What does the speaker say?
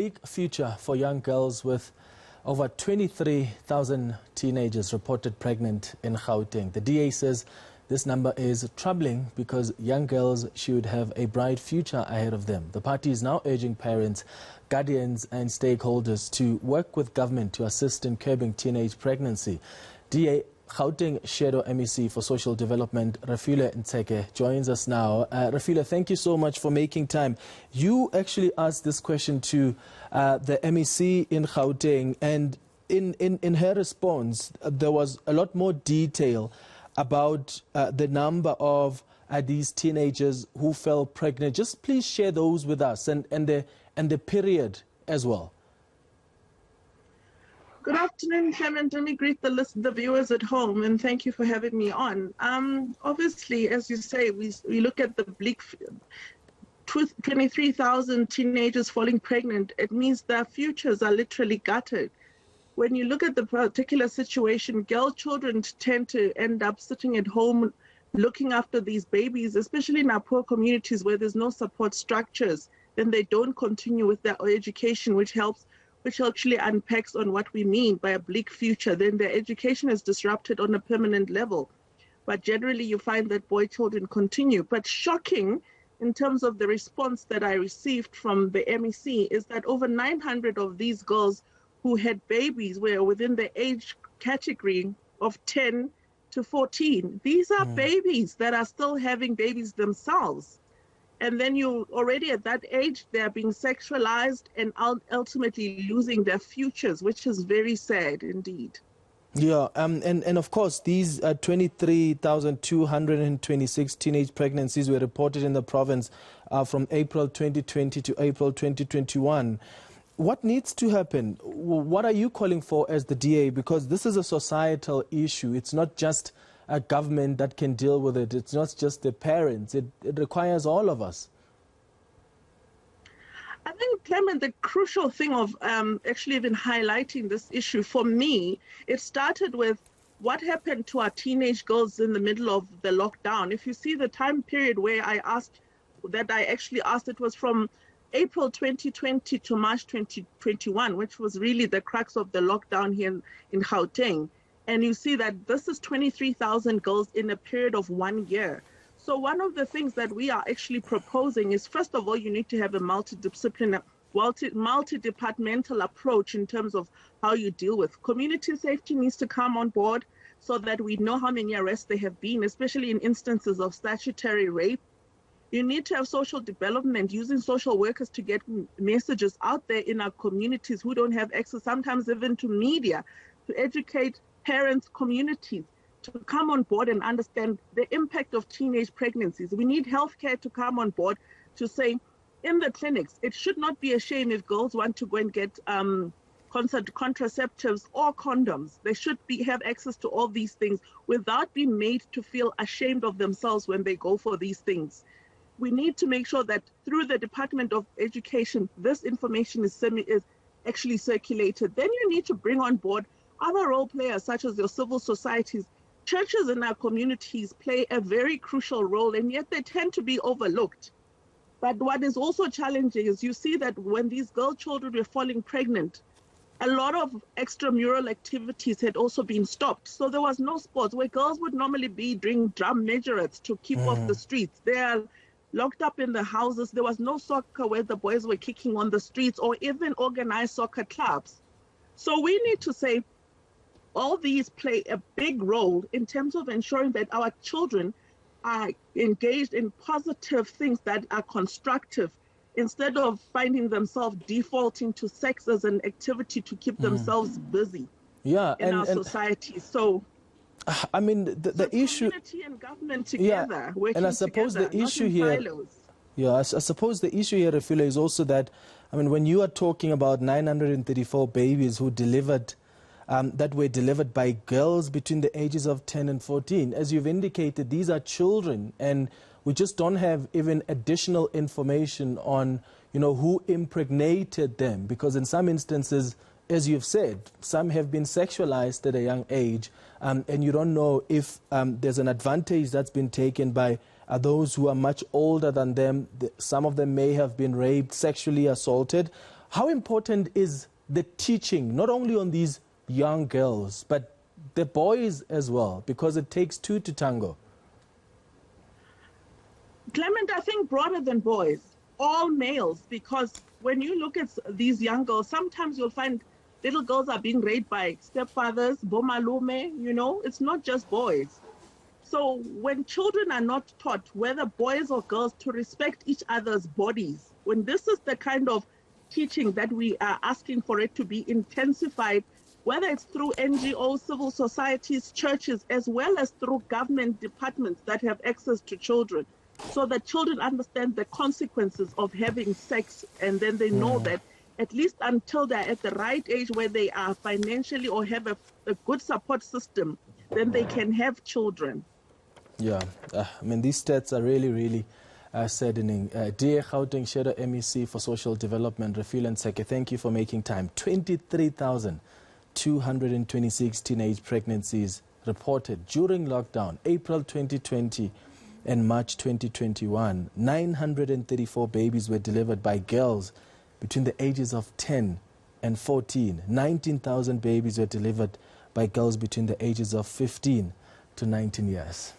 Bleak future for young girls, with over 23,000 teenagers reported pregnant in Gauteng. The DA says this number is troubling because young girls should have a bright future ahead of them. The party is now urging parents, guardians and stakeholders to work with government to assist in curbing teenage pregnancy. DA Gauteng Shadow MEC for Social Development Refiloe Nt'sekhe joins us now. Refiloe, thank you so much for making time. You actually asked this question to the MEC in Gauteng, and in her response, there was a lot more detail about the number of these teenagers who fell pregnant. Just please share those with us and the period as well. Good afternoon, Clement. Let me greet the viewers at home, and thank you for having me on. Obviously, as you say, we look at the Bleak 23,000 teenagers falling pregnant. It means their futures are literally gutted. When you look at the particular situation, girl children tend to end up sitting at home looking after these babies, especially in our poor communities where there's no support structures. Then they don't continue with their education, which actually unpacks on what we mean by a bleak future. Then their education is disrupted on a permanent level. But generally, you find that boy children continue. But shocking in terms of the response that I received from the MEC is that over 900 of these girls who had babies were within the age category of 10 to 14. These are babies that are still having babies themselves. And then you already at that age, they're being sexualized and ultimately losing their futures, which is very sad indeed. Yeah, and of course, these 23,226 teenage pregnancies were reported in the province from April 2020 to April 2021. What needs to happen? What are you calling for as the DA? Because this is a societal issue. It's not just a government that can deal with it. It's not just the parents. It requires all of us. I think, Clement, the crucial thing of actually even highlighting this issue, for me, it started with what happened to our teenage girls in the middle of the lockdown. If you see the time period where I actually asked, it was from April 2020 to March 2021, which was really the crux of the lockdown here in Gauteng. And you see that this is 23,000 girls in a period of 1 year. So one of the things that we are actually proposing is, first of all, you need to have a multidisciplinary, multi-departmental approach in terms of how you deal with. Community safety needs to come on board so that we know how many arrests there have been, especially in instances of statutory rape. You need to have social development, using social workers to get messages out there in our communities who don't have access, sometimes even to media, to educate parents, communities, to come on board and understand the impact of teenage pregnancies. We need healthcare to come on board to say, in the clinics, it should not be a shame if girls want to go and get contraceptives or condoms. They should have access to all these things without being made to feel ashamed of themselves when they go for these things. We need to make sure that through the Department of Education, this information is actually circulated. Then you need to bring on board other role players, such as your civil societies. Churches in our communities play a very crucial role, and yet they tend to be overlooked. But what is also challenging is you see that when these girl children were falling pregnant, a lot of extramural activities had also been stopped. So there was no sports where girls would normally be doing drum majorettes to keep off the streets. They are locked up in the houses. There was no soccer where the boys were kicking on the streets, or even organized soccer clubs. So we need to say, all these play a big role in terms of ensuring that our children are engaged in positive things that are constructive, instead of finding themselves defaulting to sex as an activity to keep themselves busy in our society. So, I mean, the issue, community and government together, working and I suppose together, the issue not in here, silos. I suppose the issue here, Refiloe, is also that, I mean, when you are talking about 934 babies who that were delivered by girls between the ages of 10 and 14. As you've indicated, these are children, and we just don't have even additional information on, who impregnated them, because in some instances, as you've said, some have been sexualized at a young age, and you don't know if there's an advantage that's been taken by those who are much older than them. Some of them may have been raped, sexually assaulted. How important is the teaching, not only on these young girls, but the boys as well, because it takes two to tango? Clement, I think broader than boys, all males, because when you look at these young girls, sometimes you'll find little girls are being raped by stepfathers, bomalume, you know, it's not just boys. So when children are not taught, whether boys or girls, to respect each other's bodies, when this is the kind of teaching that we are asking for it to be intensified, whether it's through NGOs, civil societies, churches, as well as through government departments that have access to children, so that children understand the consequences of having sex, and then they know that at least until they're at the right age where they are financially or have a good support system, then they can have children. Yeah, I mean, these stats are really, really saddening. Dear Gauteng Shadow MEC for Social Development Refiloe Nt'sekhe, thank you for making time. 23,226 teenage pregnancies reported during lockdown, April 2020 and March 2021. 934 babies were delivered by girls between the ages of 10 and 14. 19,000 babies were delivered by girls between the ages of 15 to 19 years.